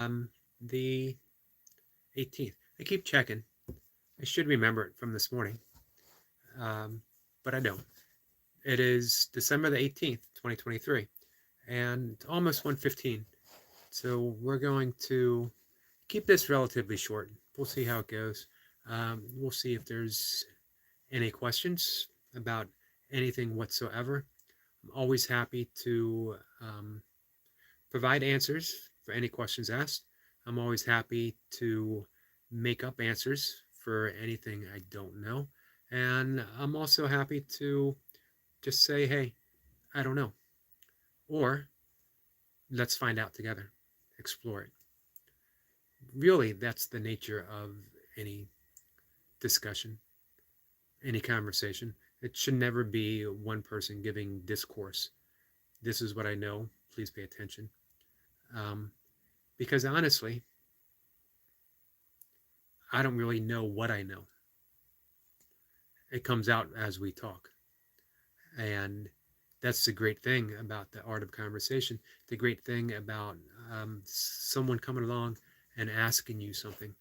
Um, the 18th. I keep checking. I should remember it from this morning, um, but I don't. It is December the 18th, 2023, and almost 1:15. So we're going to keep this relatively short. We'll see how it goes. We'll see if there's any questions about anything whatsoever. I'm always happy to provide answers for any questions asked. I'm always happy to make up answers for anything I don't know. And I'm also happy to just say, hey, I don't know. Or let's find out together, explore it. Really, that's the nature of any discussion, any conversation. It should never be one person giving discourse. This is what I know. Please pay attention. Um, because honestly, I don't really know what I know. It comes out as we talk. And that's the great thing about the art of conversation. The great thing about someone coming along and asking you something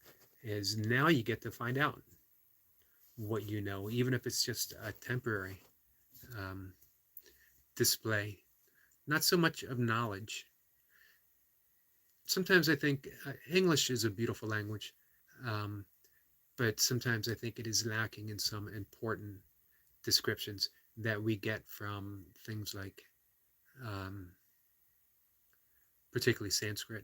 is now you get to find out what you know, even if it's just a temporary um, display. Not so much of knowledge. Sometimes I think English is a beautiful language, um, but sometimes I think it is lacking in some important descriptions that we get from things like um, particularly Sanskrit.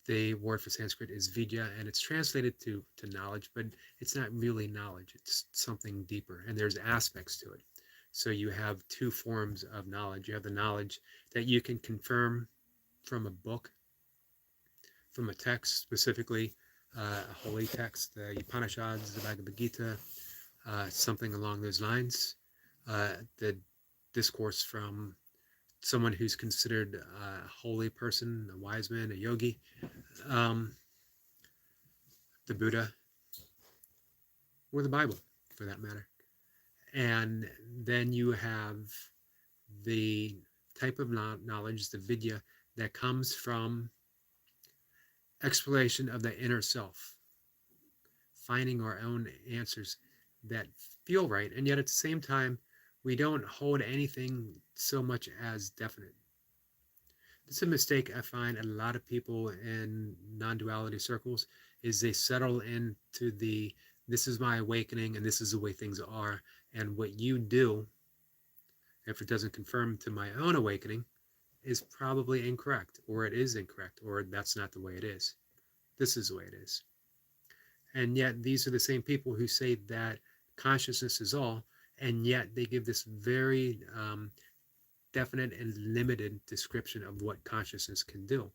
The word for Sanskrit is vidya, and it's translated to knowledge, but it's not really knowledge. It's something deeper, and there's aspects to it. So you have two forms of knowledge. You have the knowledge that you can confirm from a book, from a text, specifically a holy text, the Upanishads, the Bhagavad Gita, something along those lines. The discourse from someone who's considered a holy person, a wise man, a yogi, um, the Buddha, or the Bible, for that matter. And then you have the type of knowledge, the vidya, that comes from exploration of the inner self, finding our own answers that feel right. And yet at the same time, we don't hold anything so much as definite. It's a mistake I find a lot of people in non-duality circles is they settle into the this is my awakening and this is the way things are, and what you do if it doesn't confirm to my own awakening is probably incorrect, or it is incorrect, or that's not the way it is. This is the way it is. And yet these are the same people who say that consciousness is all, and yet they give this very definite and limited description of what consciousness can do.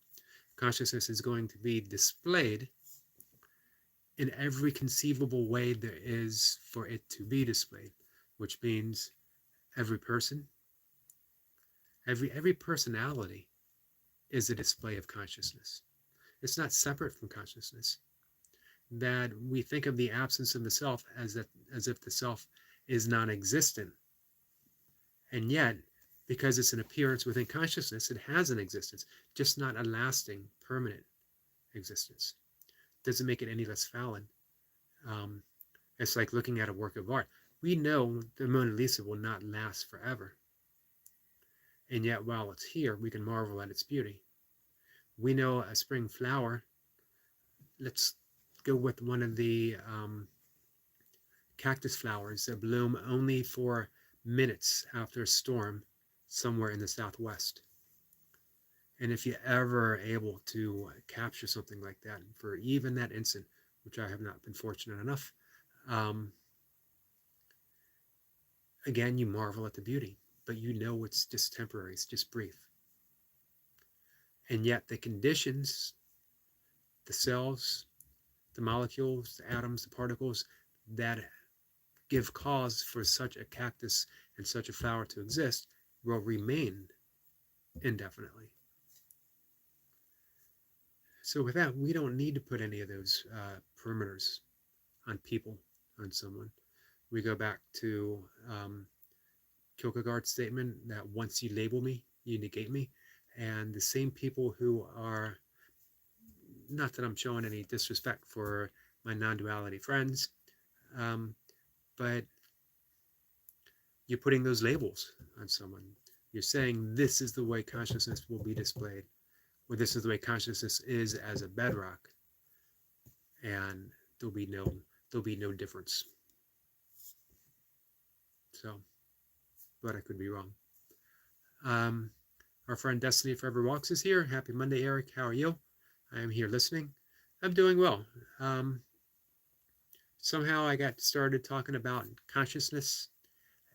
Consciousness is going to be displayed in every conceivable way there is for it to be displayed, which means every person, every personality is a display of consciousness. It's not separate from consciousness. That we think of the absence of the self as if the self is non-existent, and yet because it's an appearance within consciousness, it has an existence, just not a lasting, permanent existence. Doesn't make it any less valid. Um, it's like looking at a work of art. We know the Mona Lisa will not last forever, and yet while it's here, we can marvel at its beauty. We know a spring flower. Let's go with one of the cactus flowers that bloom only for minutes after a storm somewhere in the southwest. And if you ever are able to capture something like that for even that instant, which I have not been fortunate enough, um, again, you marvel at the beauty, but you know it's just temporary, it's just brief. And yet the conditions, the cells, the molecules, the atoms, the particles that give cause for such a cactus and such a flower to exist will remain indefinitely. So with that, we don't need to put any of those perimeters on people, on someone. We go back to Kierkegaard's statement that once you label me, you negate me. And the same people who are not that I'm showing any disrespect for my non-duality friends, um, but you're putting those labels on someone. You're saying this is the way consciousness will be displayed, or this is the way consciousness is as a bedrock, and there'll be no there'll be no difference. So, but I could be wrong. Our friend Destiny Forever Walks is here. Happy Monday, Eric. How are you? I am here listening. I'm doing well. Somehow I got started talking about consciousness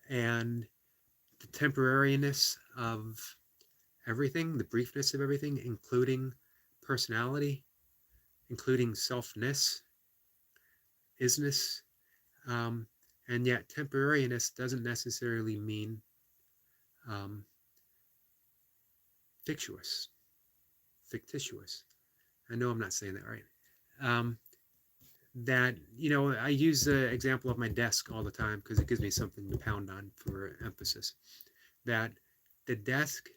and the temporariness of everything, the briefness of everything, including personality, including selfness, isness, um, and yet temporariness doesn't necessarily mean um, fictitious. I know I'm not saying that right. Um, that, I use the example of my desk all the time because it gives me something to pound on for emphasis. That the desk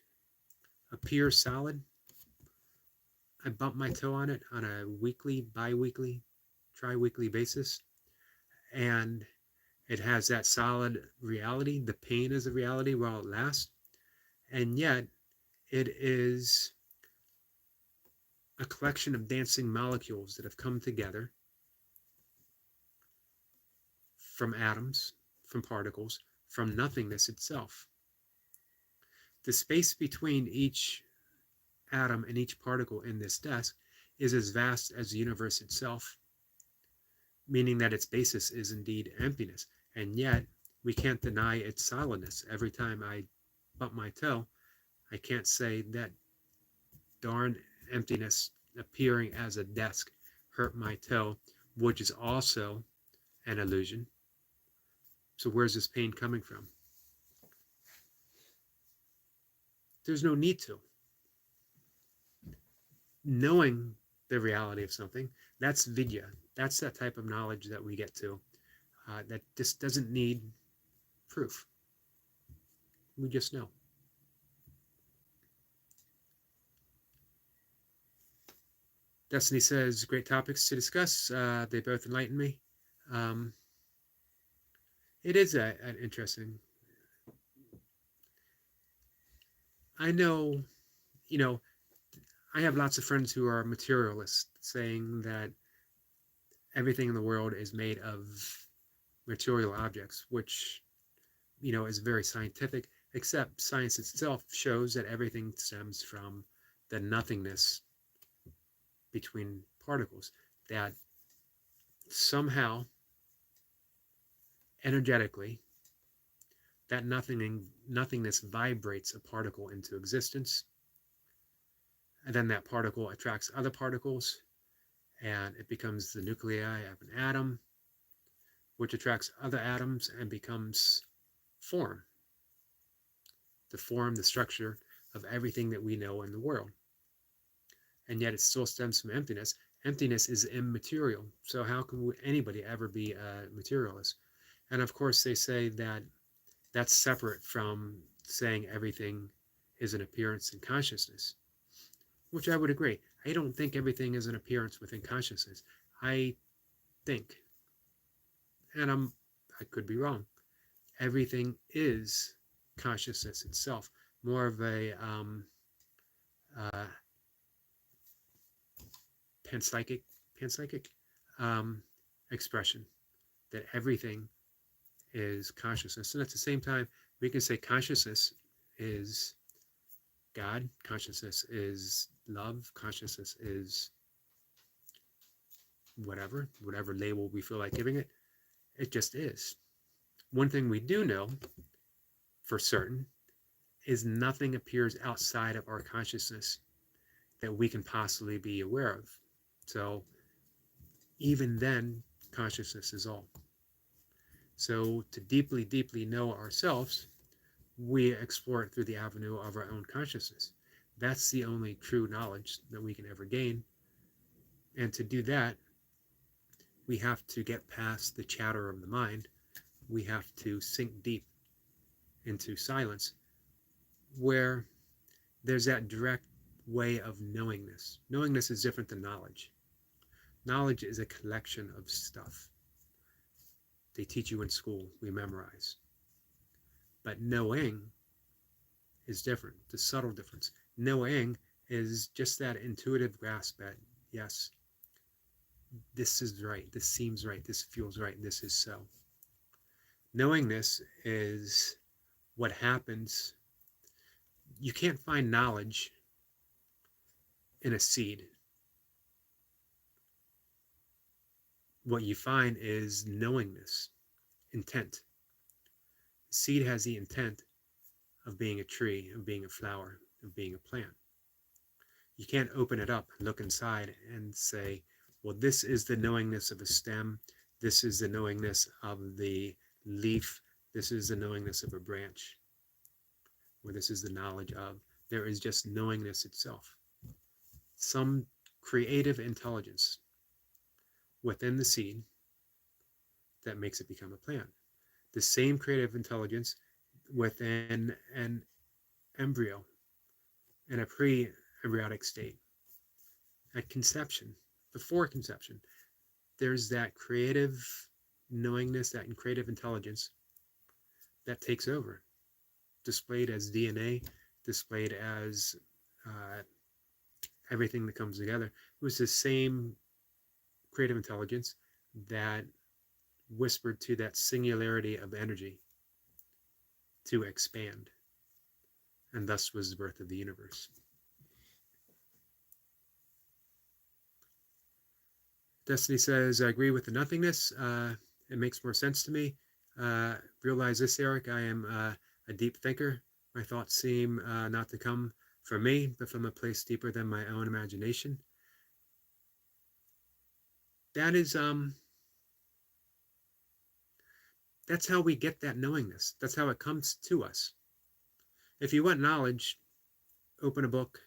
appears solid. I bump my toe on it on a weekly, bi-weekly, tri-weekly basis, and it has that solid reality. The pain is a reality while it lasts, and yet it is a collection of dancing molecules that have come together from atoms, from particles, from nothingness itself. The space between each atom and each particle in this desk is as vast as the universe itself, meaning that its basis is indeed emptiness. And yet, we can't deny its solidness. Every time I bump my toe, I can't say that darn emptiness appearing as a desk hurt my toe, which is also an illusion. So where's this pain coming from? There's no need to. Knowing the reality of something, that's vidya. That's that type of knowledge that we get to. That just doesn't need proof. We just know. Destiny says, great topics to discuss. They both enlighten me. It is an interesting. I know, I have lots of friends who are materialists saying that everything in the world is made of material objects, which, is very scientific, except science itself shows that everything stems from the nothingness between particles, that somehow, energetically, that nothingness vibrates a particle into existence, and then that particle attracts other particles, and it becomes the nuclei of an atom, which attracts other atoms and becomes form, the structure of everything that we know in the world. And yet it still stems from emptiness. Emptiness is immaterial. So how can anybody ever be a materialist? And of course, they say that that's separate from saying everything is an appearance in consciousness, which I would agree. I don't think everything is an appearance within consciousness. I think, and I could be wrong, everything is consciousness itself, more of a uh, panpsychic expression, that everything is consciousness. And at the same time, we can say consciousness is God, consciousness is love, consciousness is whatever label we feel like giving it. It just is. One thing we do know for certain is nothing appears outside of our consciousness that we can possibly be aware of. So even then, consciousness is all. So to deeply, deeply know ourselves, we explore it through the avenue of our own consciousness. That's the only true knowledge that we can ever gain. And to do that, we have to get past the chatter of the mind. We have to sink deep into silence, where there's that direct way of knowingness. Knowingness is different than knowledge. Knowledge is a collection of stuff. They teach you in school, we memorize. But knowing is different, the subtle difference. Knowing is just that intuitive grasp that, yes, this is right, this seems right, this feels right, and this is so. Knowingness is what happens. You can't find knowledge in a seed. What you find is knowingness, intent. The seed has the intent of being a tree, of being a flower, of being a plant. You can't open it up, look inside, and say, well, this is the knowingness of a stem, this is the knowingness of the leaf, this is the knowingness of a branch, or this is the knowledge of. There is just knowingness itself. Some creative intelligence within the seed that makes it become a plant. The same creative intelligence within an embryo in a pre-embryonic state. At conception, before conception, there's that creative knowingness, that creative intelligence that takes over, displayed as DNA, displayed as everything that comes together. It was the same creative intelligence that whispered to that singularity of energy to expand, and thus was the birth of the universe. Destiny says, I agree with the nothingness. It makes more sense to me. Realize this, Eric, I am a deep thinker. My thoughts seem not to come from me, but from a place deeper than my own imagination. That is, that's how we get that knowingness. That's how it comes to us. If you want knowledge, open a book,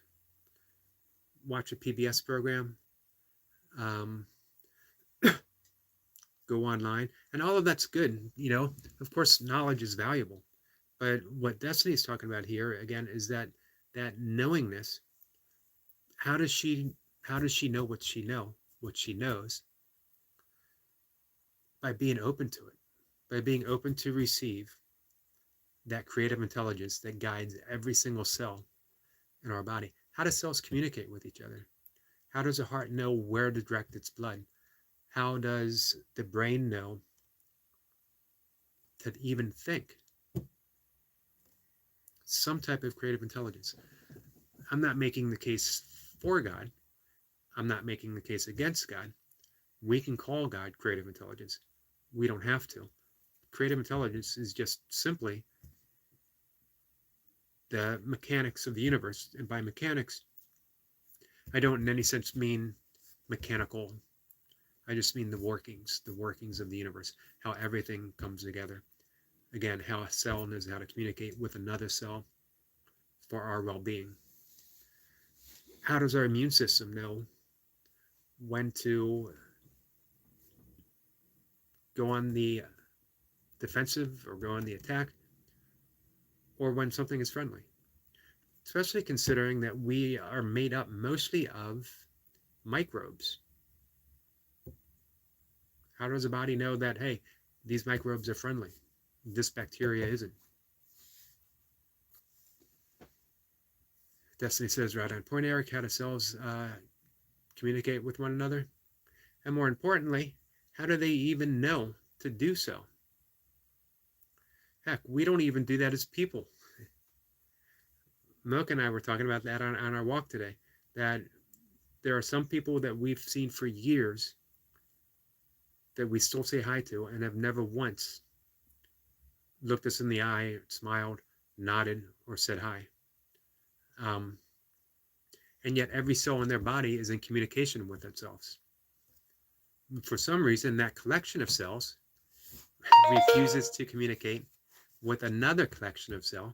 watch a PBS program, go online, and all of that's good. You know, of course, knowledge is valuable, but what Destiny is talking about here again is that knowingness. How does she know what she knows? By being open to it, by being open to receive that creative intelligence that guides every single cell in our body. How do cells communicate with each other? How does a heart know where to direct its blood? How does the brain know to even think? Some type of creative intelligence. I'm not making the case for God. I'm not making the case against God. We can call God creative intelligence. We don't have to. Creative intelligence is just simply the mechanics of the universe. And by mechanics, I don't in any sense mean mechanical. I just mean the workings of the universe, how everything comes together. Again, how a cell knows how to communicate with another cell for our well-being. How does our immune system know when to go on the defensive or go on the attack, or when something is friendly? Especially considering that we are made up mostly of microbes. How does the body know that, hey, these microbes are friendly, this bacteria isn't? Destiny says, right on point, Eric. How do cells communicate with one another? And more importantly, how do they even know to do so? Heck, we don't even do that as people. Milk and I were talking about that on our walk today, that there are some people that we've seen for years that we still say hi to and have never once looked us in the eye, smiled, nodded, or said hi. And yet every cell in their body is in communication with themselves. For some reason, that collection of cells refuses to communicate with another collection of cells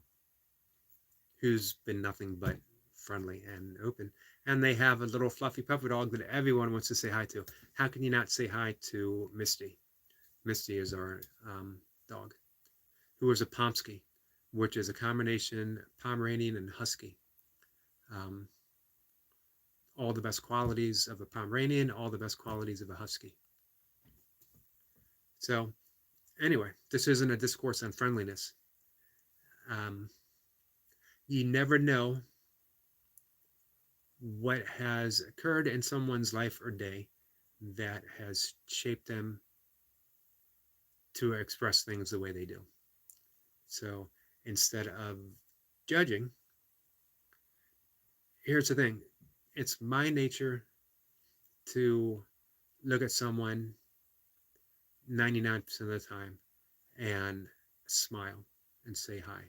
who's been nothing but friendly and open. And they have a little fluffy puppy dog that everyone wants to say hi to. How can you not say hi to Misty? Misty is our dog, who is a Pomsky, which is a combination Pomeranian and Husky. all the best qualities of a Pomeranian, all the best qualities of a Husky. So anyway, this isn't a discourse on friendliness. Um, you never know what has occurred in someone's life or day that has shaped them to express things the way they do. So instead of judging, here's the thing, it's my nature to look at someone 99% of the time and smile and say hi.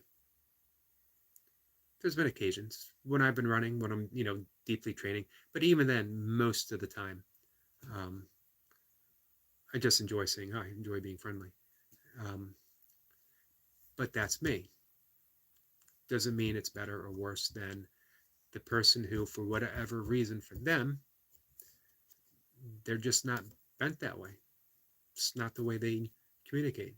There's been occasions when I've been running, when I'm, deeply training, but even then, most of the time, um, I just enjoy saying hi, enjoy being friendly. Um, but that's me. Doesn't mean it's better or worse than the person who, for whatever reason for them, they're just not bent that way. It's not the way they communicate.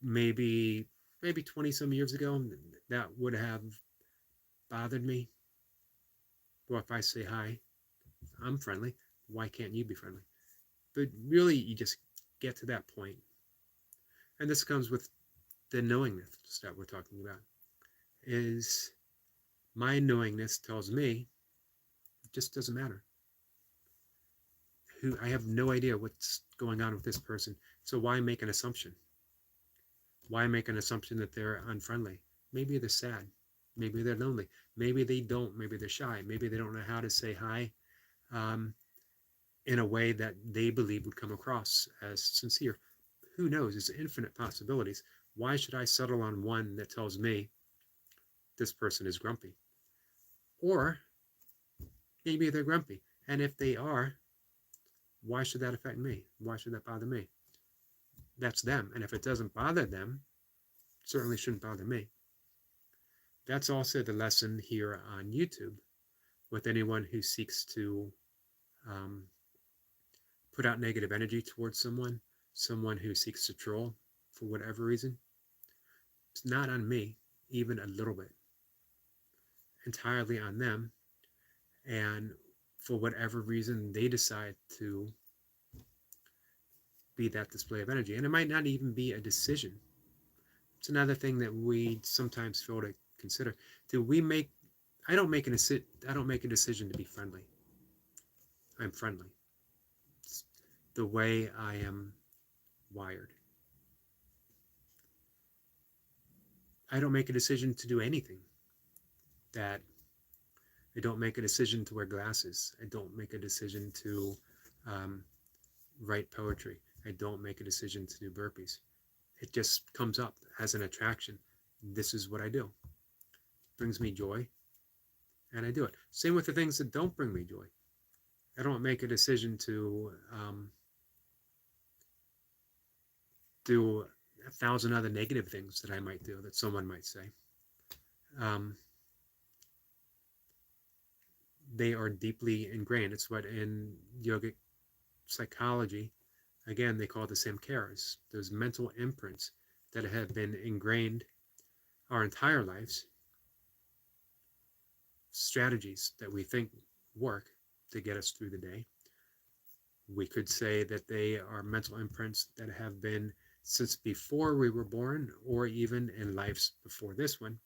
Maybe 20 some years ago, that would have bothered me. Well, if I say hi, I'm friendly. Why can't you be friendly? But really, you just get to that point. And this comes with the knowingness that we're talking about. Is my knowingness tells me it just doesn't matter. I have no idea what's going on with this person. So why make an assumption? Why make an assumption that they're unfriendly? Maybe they're sad. Maybe they're lonely. Maybe they don't. Maybe they're shy. Maybe they don't know how to say hi in a way that they believe would come across as sincere. Who knows? There's infinite possibilities. Why should I settle on one that tells me this person is grumpy? Or maybe they're grumpy. And if they are, why should that affect me? Why should that bother me? That's them. And if it doesn't bother them, it certainly shouldn't bother me. That's also the lesson here on YouTube with anyone who seeks to put out negative energy towards someone who seeks to troll for whatever reason. It's not on me, even a little bit. Entirely on them. And for whatever reason, they decide to be that display of energy. And it might not even be a decision. It's another thing that we sometimes fail to consider. I don't make a decision to be friendly. I'm friendly. It's the way I am wired. I don't make a decision to do anything. That I don't make a decision to wear glasses. I don't make a decision to write poetry. I don't make a decision to do burpees. It just comes up as an attraction. This is what I do. It brings me joy, and I do it. Same with the things that don't bring me joy. I don't make a decision to do 1,000 other negative things that I might do, that someone might say. They are deeply ingrained. It's what in yogic psychology, again, they call the samskaras, those mental imprints that have been ingrained our entire lives, strategies that we think work to get us through the day. We could say that they are mental imprints that have been since before we were born, or even in lives before this one.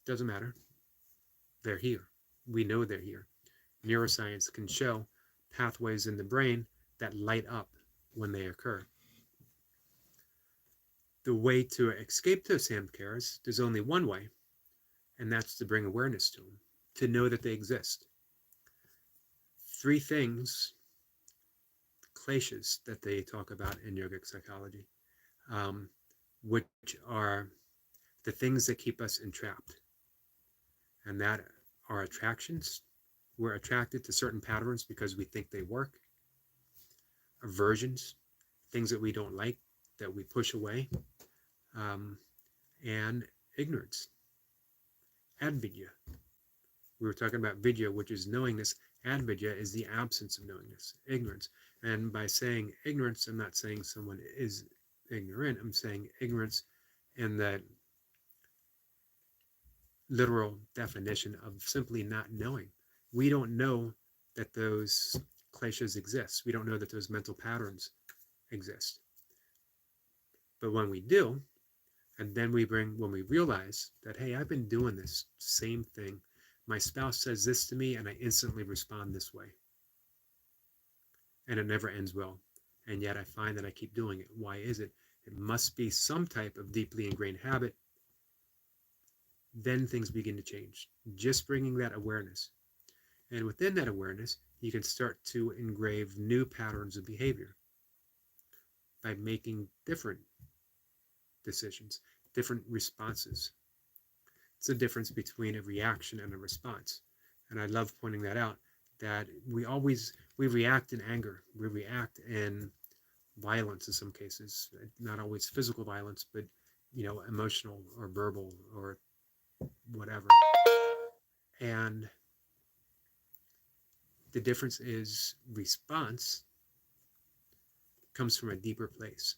Doesn't matter. They're here. We know they're here. Neuroscience can show pathways in the brain that light up when they occur. The way to escape those samskaras, there's only one way, and that's to bring awareness to them, to know that they exist. 3 things, kleshas, that they talk about in yogic psychology, which are the things that keep us entrapped. And that are attractions. We're attracted to certain patterns because we think they work. Aversions, things that we don't like, that we push away. And ignorance. Advidya. We were talking about vidya, which is knowingness. Advidya is the absence of knowingness, ignorance. And by saying ignorance, I'm not saying someone is ignorant. I'm saying ignorance in that literal definition of simply not knowing. We don't know that those kleshas exist. We don't know that those mental patterns exist. But when we do, and then when we realize that, hey, I've been doing this same thing. My spouse says this to me and I instantly respond this way. And it never ends well. And yet I find that I keep doing it. Why is it? It must be some type of deeply ingrained habit. Then things begin to change. Just bringing that awareness. And within that awareness, you can start to engrave new patterns of behavior by making different decisions, different responses. It's the difference between a reaction and a response. And I love pointing that out, that we react in anger. We react in violence in some cases, not always physical violence, but, emotional or verbal or whatever. And the difference is response comes from a deeper place.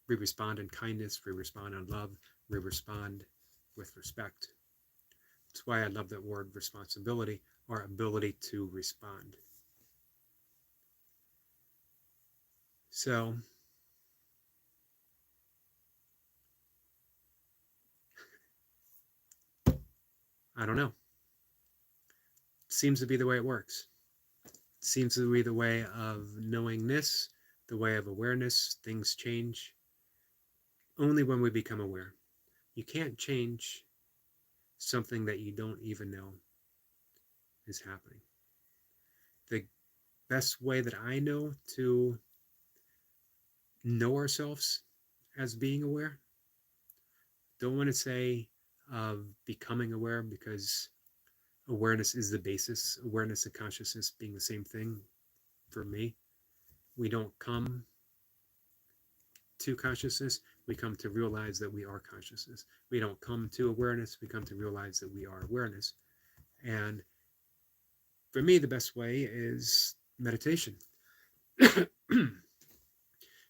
We respond in kindness, we respond in love, we respond with respect. That's why I love that word responsibility, or ability to respond. So, I don't know. Seems to be the way it works. Seems to be the way of knowingness, the way of awareness. Things change only when we become aware. You can't change something that you don't even know is happening. The best way that I know to know ourselves as being aware, don't want to say of becoming aware, because awareness is the basis. Awareness and consciousness being the same thing for me. We don't come to consciousness, we come to realize that we are consciousness. We don't come to awareness, we come to realize that we are awareness. And for me, the best way is meditation.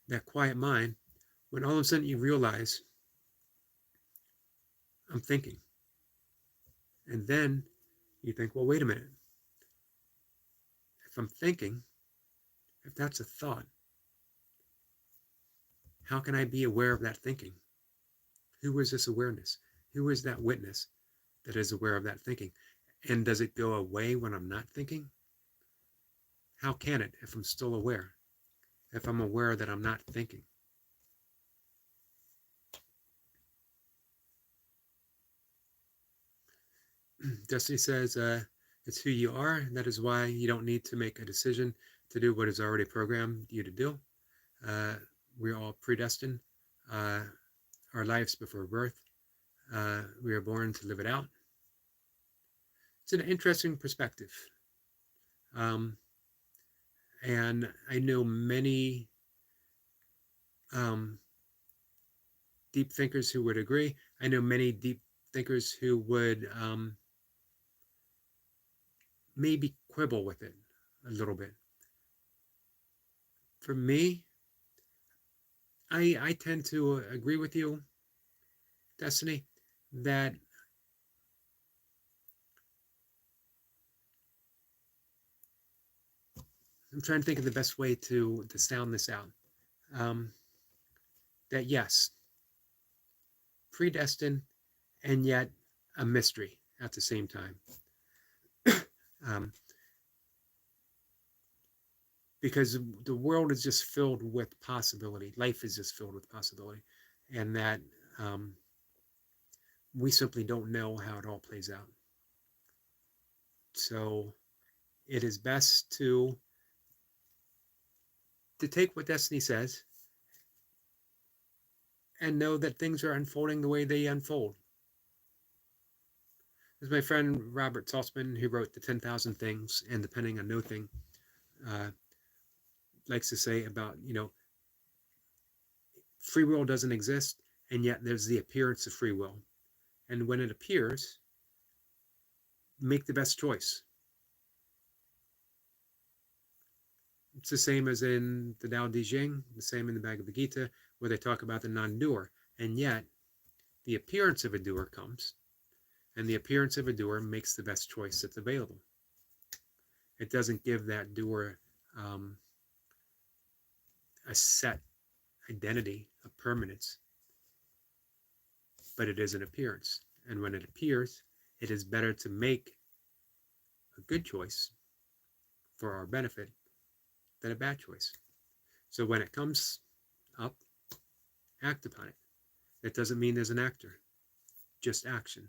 That quiet mind, when all of a sudden you realize, I'm thinking. And then you think, well, wait a minute. If I'm thinking, if that's a thought, how can I be aware of that thinking? Who is this awareness? Who is that witness that is aware of that thinking? And does it go away when I'm not thinking? How can it if I'm still aware? If I'm aware that I'm not thinking? Destiny says, it's who you are. And that is why you don't need to make a decision to do what is already programmed you to do. We're all predestined. Our lives before birth. We are born to live it out. It's an interesting perspective. And I know many deep thinkers who would agree. I know many deep thinkers who would maybe quibble with it a little bit. For me, I tend to agree with you, Destiny, that I'm trying to think of the best way to sound this out. That yes, predestined and yet a mystery at the same time. Because the world is just filled with possibility. Life is just filled with possibility. And that we simply don't know how it all plays out. So it is best to take what Destiny says and know that things are unfolding the way they unfold. There's my friend Robert Saltzman, who wrote the 10,000 Things and Depending on No Thing, likes to say about, free will doesn't exist, and yet there's the appearance of free will. And when it appears, make the best choice. It's the same as in the Tao Te Ching, the same in the Bhagavad Gita, where they talk about the non-doer. And yet, the appearance of a doer comes, And the appearance of a doer makes the best choice that's available. It doesn't give that doer a set identity, a permanence, but it is an appearance. And when it appears, it is better to make a good choice for our benefit than a bad choice. So when it comes up, act upon it. It doesn't mean there's an actor, just action.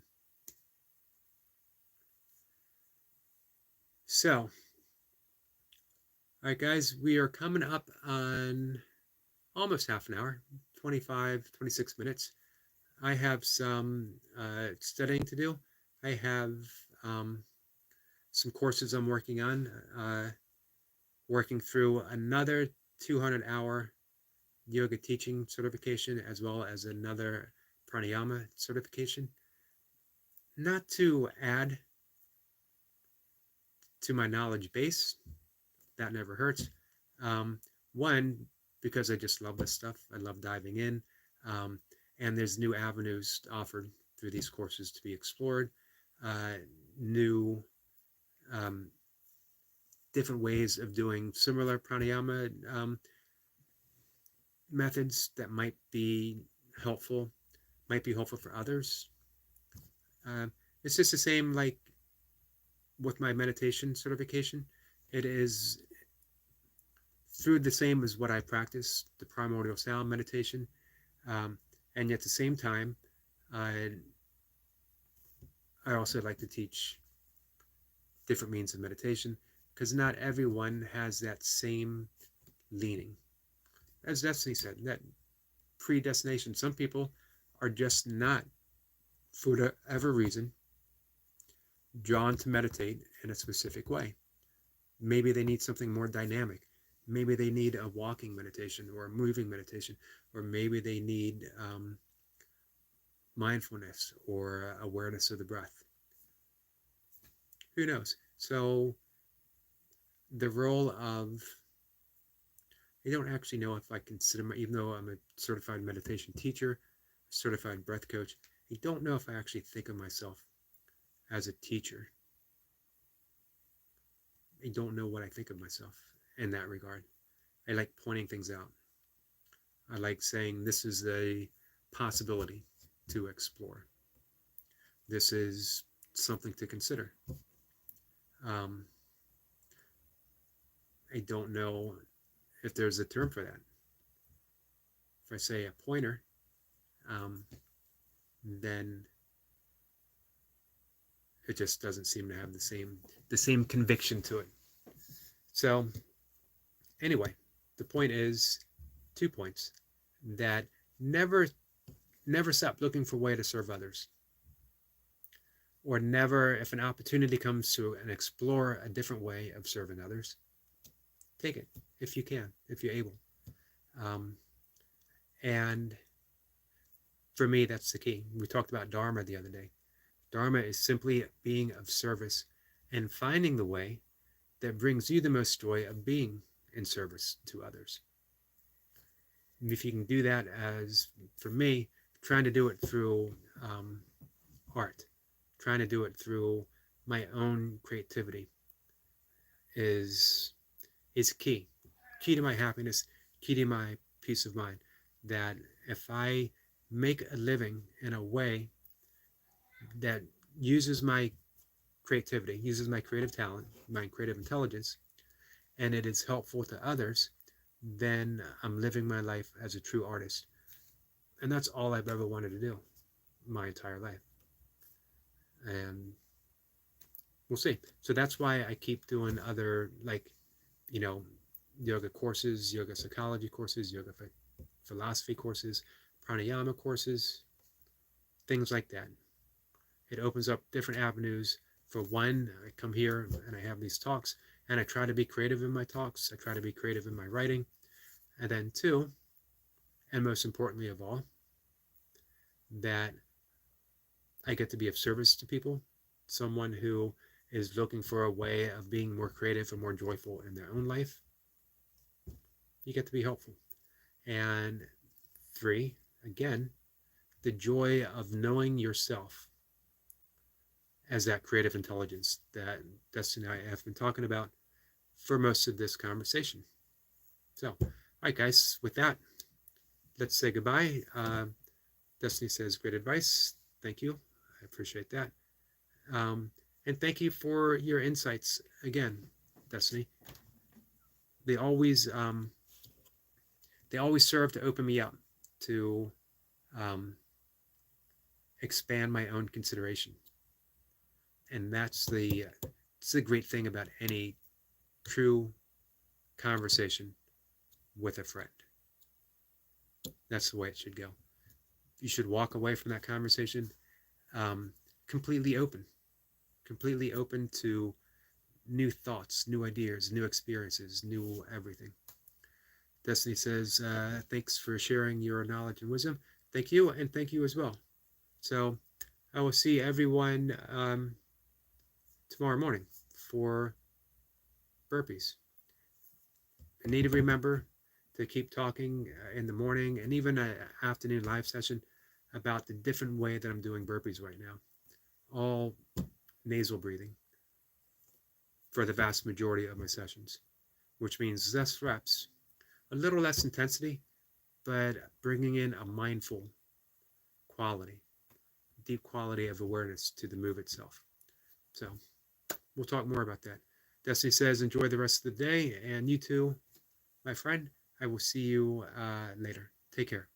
So, all right, guys, we are coming up on almost half an hour, 25, 26 minutes. I have some studying to do. I have some courses I'm working on, working through another 200-hour yoga teaching certification, as well as another pranayama certification. Not to add to my knowledge base, that never hurts. One, because I just love this stuff. I love diving in. And there's new avenues offered through these courses to be explored. New different ways of doing similar pranayama methods that might be helpful for others. It's just the same like with my meditation certification. It is through the same as what I practice, the primordial sound meditation, and yet at the same time, I also like to teach different means of meditation, because not everyone has that same leaning. As Destiny said, that predestination. Some people are just not, for whatever reason, drawn to meditate in a specific way. Maybe they need something more dynamic. Maybe they need a walking meditation or a moving meditation, or maybe they need mindfulness or awareness of the breath. Who knows? So the role of, I don't actually know if I consider, even though I'm a certified meditation teacher, certified breath coach, I don't know if I actually think of myself as a teacher. I don't know what I think of myself in that regard. I like pointing things out. I like saying this is a possibility to explore. This is something to consider. I don't know if there's a term for that. If I say a pointer, then it just doesn't seem to have the same conviction to it. So anyway, the point is 2 points: that never stop looking for a way to serve others, or never, if an opportunity comes to and explore a different way of serving others, take it if you can, if you're able. And for me, that's the key. We talked about Dharma the other day. Dharma is simply being of service and finding the way that brings you the most joy of being in service to others. And if you can do that, as for me, trying to do it through art, trying to do it through my own creativity is key to my happiness, key to my peace of mind. That if I make a living in a way that uses my creativity, uses my creative talent, my creative intelligence, and it is helpful to others, then I'm living my life as a true artist. And that's all I've ever wanted to do my entire life. And we'll see. So that's why I keep doing other, like, yoga courses, yoga psychology courses, yoga philosophy courses, pranayama courses, things like that. It opens up different avenues. For one, I come here and I have these talks, and I try to be creative in my talks. I try to be creative in my writing. And then two, and most importantly of all, that I get to be of service to people, someone who is looking for a way of being more creative and more joyful in their own life. You get to be helpful. And three, again, the joy of knowing yourself as that creative intelligence that Destiny and I have been talking about for most of this conversation. So, all right, guys, with that, let's say goodbye. Destiny says, great advice. Thank you. I appreciate that. Um, and thank you for your insights again, Destiny. They always um, they always serve to open me up to um, expand my own consideration, and it's the great thing about any true conversation with a friend. That's the way it should go. You should walk away from that conversation um, completely completely open to new thoughts, new ideas, new experiences, new everything. Destiny says, thanks for sharing your knowledge and wisdom. Thank you, and thank you as well. So I will see everyone tomorrow morning for burpees. I need to remember to keep talking in the morning and even an afternoon live session about the different way that I'm doing burpees right now. All nasal breathing for the vast majority of my sessions, which means less reps, a little less intensity, but bringing in a mindful quality, deep quality of awareness to the move itself. So we'll talk more about that. Destiny says, enjoy the rest of the day, and you too, my friend. I will see you later. Take care.